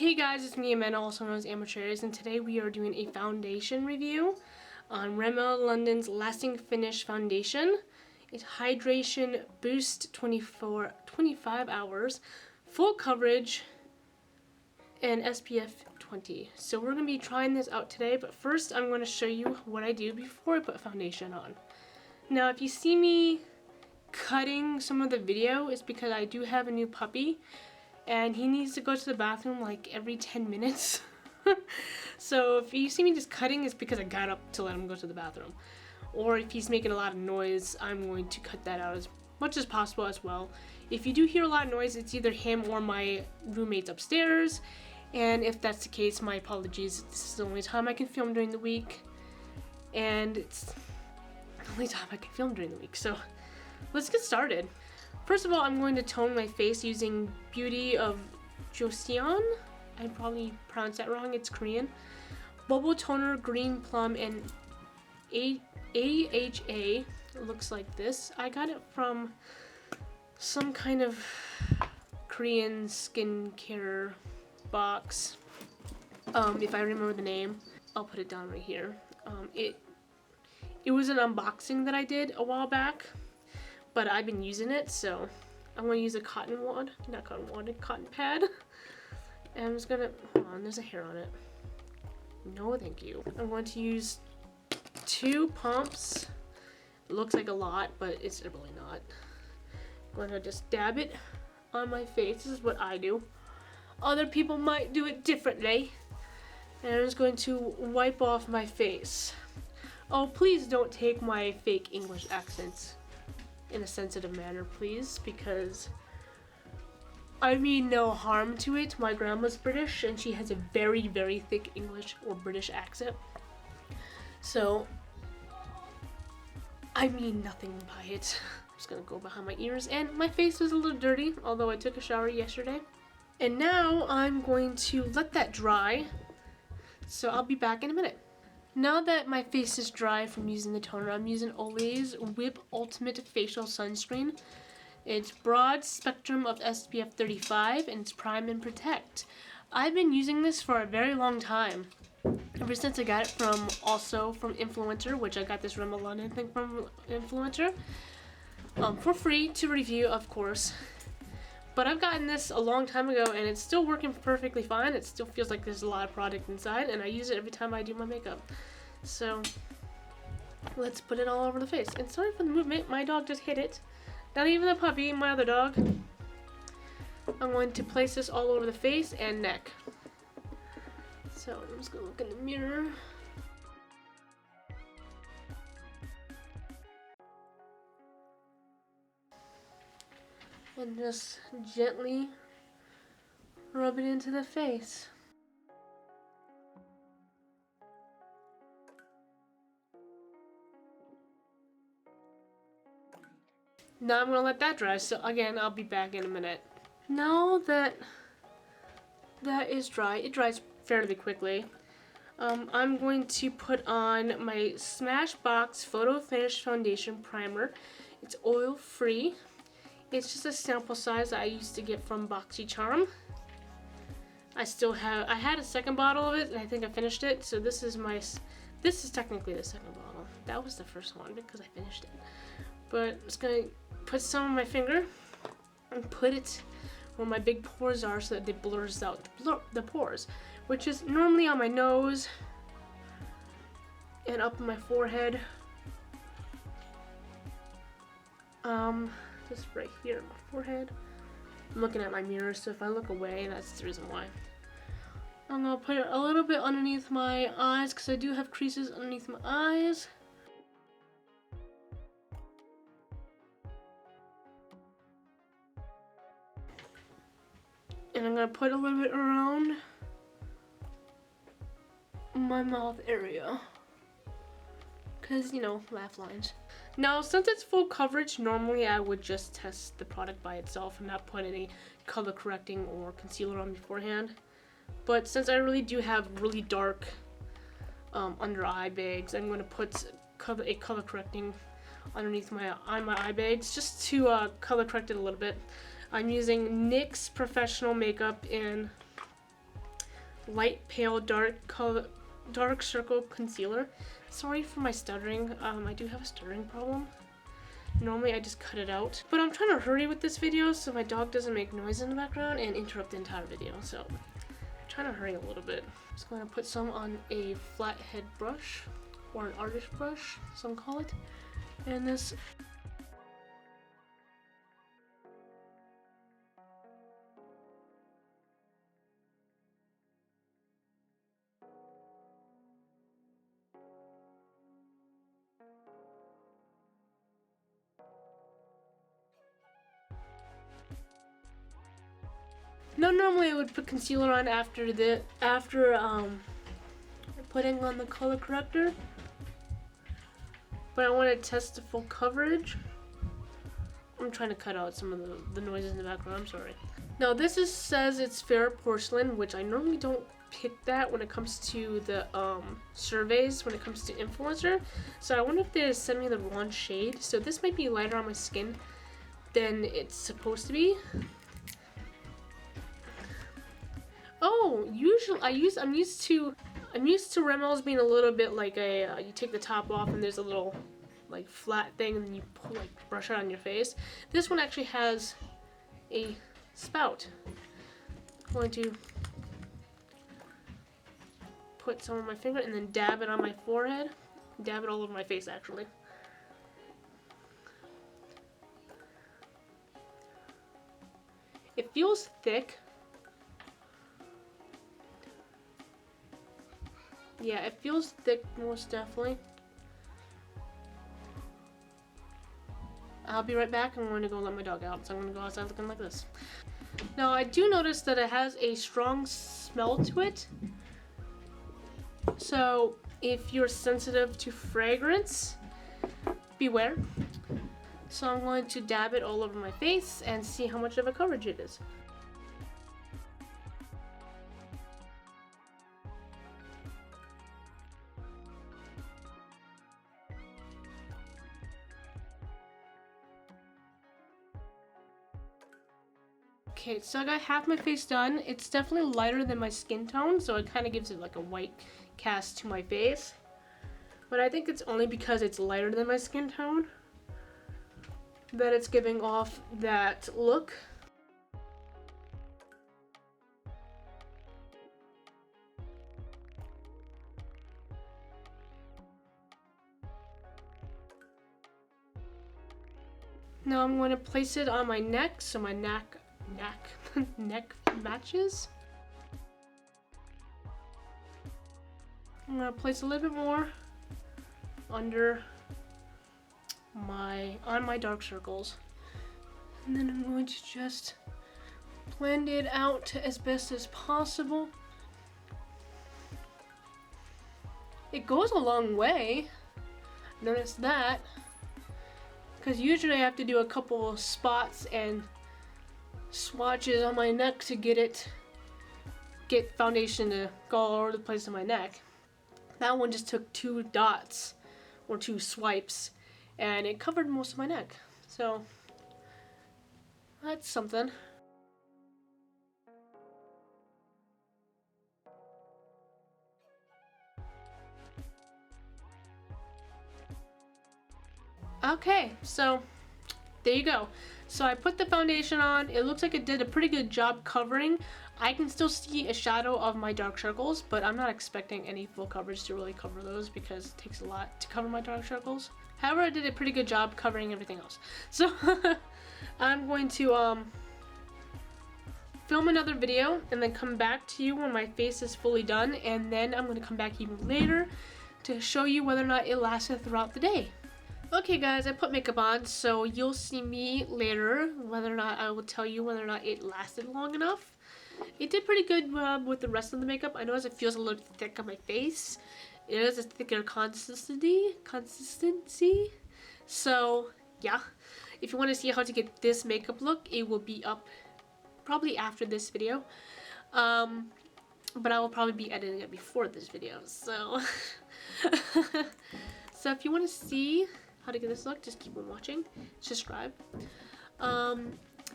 Hey guys, it's me Amanda, also known as Amateurs, and today we are doing a foundation review on Rimmel London's Lasting Finish Foundation. It's Hydration Boost 25 hours, full coverage, and SPF 20. So we're going to be trying this out today, but first I'm going to show you what I do before I put foundation on. Now if you see me cutting some of the video, it's because I do have a new puppy. And he needs to go to the bathroom like every 10 minutes. So if you see me just cutting, it's because I got up to let him go to the bathroom. Or if he's making a lot of noise, I'm going to cut that out as much as possible as well. If you do hear a lot of noise, it's either him or my roommates upstairs. And if that's the case, my apologies. This is the only time I can film during the week. And it's the only time I can film during the week. So let's get started. First of all, I'm going to tone my face using Beauty of Joseon. I probably pronounced that wrong, it's Korean. Bubble Toner, Green Plum, and AHA. It looks like this. I got it from some kind of Korean skincare box. If I remember the name, I'll put it down right here. It was an unboxing that I did a while back. But I've been using it, so I'm going to use a cotton pad. And I'm just going to, hold on, there's a hair on it. No, thank you. I'm going to use 2 pumps. It looks like a lot, but it's really not. I'm going to just dab it on my face. This is what I do. Other people might do it differently. And I'm just going to wipe off my face. Oh, please don't take my fake English accents in a sensitive manner, please, because I mean no harm to it. My grandma's British and she has a very, very thick English or British accent. So I mean nothing by it. I'm just gonna go behind my ears, and my face was a little dirty, although I took a shower yesterday. And now I'm going to let that dry. So I'll be back in a minute. Now that my face is dry from using the toner, I'm using Olay's Whip Ultimate Facial Sunscreen. It's broad spectrum of SPF 35 and it's prime and protect. I've been using this for a very long time. Ever since I got it from Influencer, which I got this Rimmel London thing from Influencer. For free to review, of course. But I've gotten this a long time ago and it's still working perfectly fine. It still feels like there's a lot of product inside, and I use it every time I do my makeup. So let's put it all over the face. And sorry for the movement, my dog just hit it. Not even the puppy, my other dog. I'm going to place this all over the face and neck. So I'm just gonna look in the mirror. And just gently rub it into the face. Now I'm gonna let that dry, so again, I'll be back in a minute. Now that that is dry, it dries fairly quickly. I'm going to put on my Smashbox Photo Finish Foundation Primer. It's oil-free. It's just a sample size that I used to get from BoxyCharm. I had a second bottle of it and I think I finished it. So this is technically the second bottle. That was the first one because I finished it. But I'm just gonna put some on my finger and put it where my big pores are so that it blurs out the pores, which is normally on my nose and up on my forehead. Just right here on my forehead. I'm looking at my mirror, so if I look away, that's the reason why. I'm gonna put it a little bit underneath my eyes because I do have creases underneath my eyes. And I'm gonna put a little bit around my mouth area. Because, you know, laugh lines. Now, since it's full coverage, normally I would just test the product by itself and not put any color correcting or concealer on beforehand. But since I really do have really dark under eye bags, I'm going to put a color correcting underneath my eye bags just to color correct it a little bit. I'm using NYX Professional Makeup in light pale dark circle concealer. Sorry for my stuttering. I do have a stuttering problem. Normally I just cut it out, but I'm trying to hurry with this video so my dog doesn't make noise in the background and interrupt the entire video. So I'm trying to hurry a little bit. Just going to put some on a flathead brush, or an artist brush, some call it, and this. No, normally I would put concealer on after putting on the color corrector, but I want to test the full coverage. I'm trying to cut out some of the noises in the background, I'm sorry. Now this says it's fair porcelain, which I normally don't pick that when it comes to the surveys, when it comes to influencer. So I wonder if they send me the wrong shade. So this might be lighter on my skin than it's supposed to be. Oh, usually I'm used to Rimmel's being a little bit like a you take the top off and there's a little like flat thing and then you pull, like brush it on your face. This one actually has a spout. I'm going to put some on my finger and then dab it on my forehead. Dab it all over my face actually. It feels thick. Yeah, it feels thick, most definitely. I'll be right back. I'm going to go let my dog out, so I'm going to go outside looking like this. Now, I do notice that it has a strong smell to it. So, if you're sensitive to fragrance, beware. So I'm going to dab it all over my face and see how much of a coverage it is. Okay, so I got half my face done. It's definitely lighter than my skin tone, so it kind of gives it like a white cast to my face. But I think it's only because it's lighter than my skin tone that it's giving off that look. Now I'm going to place it on my neck, so my neck matches. I'm going to place a little bit more under on my dark circles. And then I'm going to just blend it out as best as possible. It goes a long way. Notice that. Because usually I have to do a couple of spots and swatches on my neck to get foundation to go all over the place on my neck. That one just took 2 dots or 2 swipes and it covered most of my neck. So that's something. Okay, so there you go. So I put the foundation on. It looks like it did a pretty good job covering. I can still see a shadow of my dark circles, but I'm not expecting any full coverage to really cover those because it takes a lot to cover my dark circles. However, I did a pretty good job covering everything else. So I'm going to film another video and then come back to you when my face is fully done, and then I'm going to come back even later to show you whether or not it lasted throughout the day. Okay guys, I put makeup on, so you'll see me later whether or not I will tell you whether or not it lasted long enough. It did pretty good with the rest of the makeup. I notice it feels a little thick on my face. It is a thicker consistency. So yeah, if you want to see how to get this makeup look, it will be up probably after this video. But I will probably be editing it before this video. So so if you want to see how to get this look, just keep on watching, subscribe,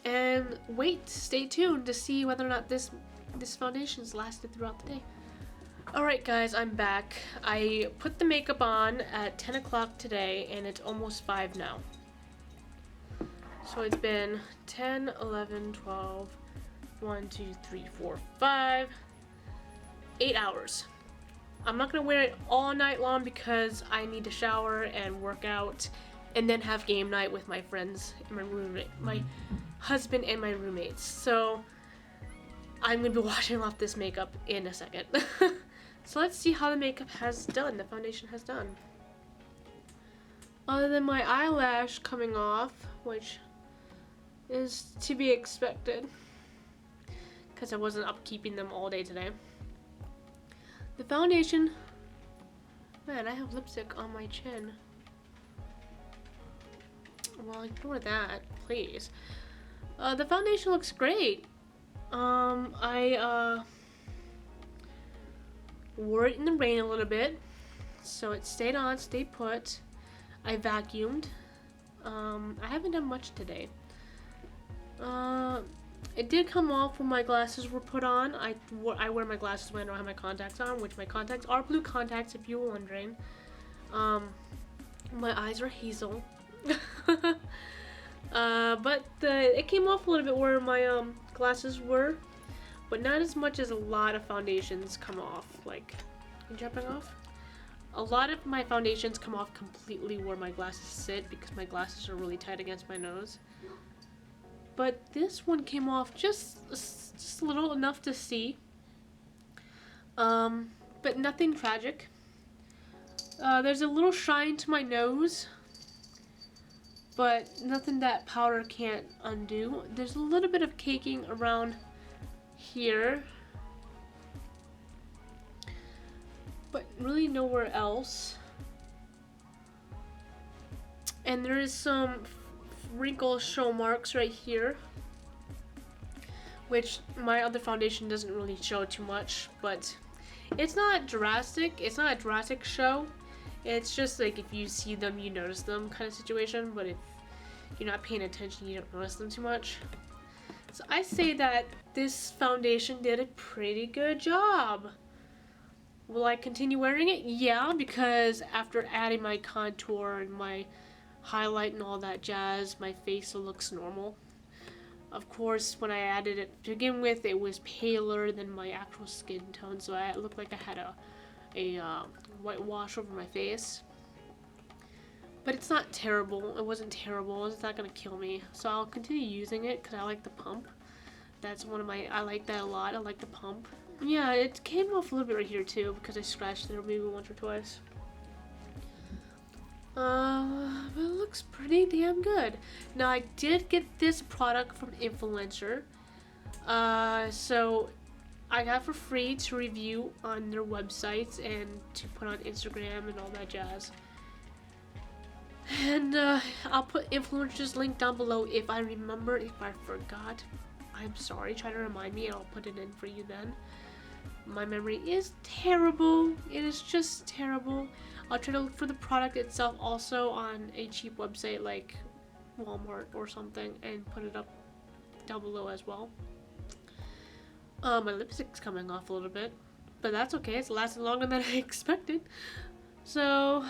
and stay tuned to see whether or not this this foundation's lasted throughout the day. Alright guys, I'm back. I put the makeup on at 10 o'clock today and it's almost 5 now. So it's been 10, 11, 12, 1, 2, 3, 4, 5, 8 hours. I'm not going to wear it all night long because I need to shower and work out and then have game night with my friends and my roommate, my husband and my roommates. So I'm going to be washing off this makeup in a second. So let's see how the makeup has done, the foundation has done. Other than my eyelash coming off, which is to be expected because I wasn't upkeeping them all day today. The foundation, man, I have lipstick on my chin. Well, ignore that, please. The foundation looks great. I wore it in the rain a little bit, so it stayed on, stayed put. I vacuumed. I haven't done much today. It did come off when my glasses were put on. I wear my glasses when I don't have my contacts on, which my contacts are blue contacts, if you were wondering. My eyes are hazel. But it came off a little bit where my glasses were, but not as much as a lot of foundations come off. Like, jumping off? A lot of my foundations come off completely where my glasses sit because my glasses are really tight against my nose. But this one came off just a little, enough to see. But nothing tragic. There's a little shine to my nose, but nothing that powder can't undo. There's a little bit of caking around here, but really nowhere else. And there is some wrinkle show marks right here, which my other foundation doesn't really show too much, but it's not drastic. It's not a drastic show. It's just like if you see them, you notice them kind of situation, but if you're not paying attention, you don't notice them too much. So I say that this foundation did a pretty good job. Will I continue wearing it? Yeah, because after adding my contour and my highlight and all that jazz, my face looks normal. Of course, when I added it to begin with, it was paler than my actual skin tone, so I looked like I had a whitewash over my face. But it's not terrible. It wasn't terrible. It's not gonna kill me. So I'll continue using it because I like the pump. That's one of my, I like that a lot. I like the pump. Yeah, it came off a little bit right here too because I scratched it maybe once or twice. But it looks pretty damn good. Now I did get this product from Influencer. So I got for free to review on their websites and to put on Instagram and all that jazz. And I'll put Influencer's link down below if I remember. If I forgot, I'm sorry. Try to remind me and I'll put it in for you then. My memory is terrible. It is just terrible. I'll try to look for the product itself also on a cheap website like Walmart or something and put it up down below as well. My lipstick's coming off a little bit, but that's okay. It's lasted longer than I expected. So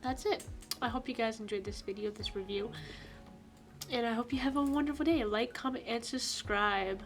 that's it. I hope you guys enjoyed this video, this review, and I hope you have a wonderful day. Like, comment, and subscribe.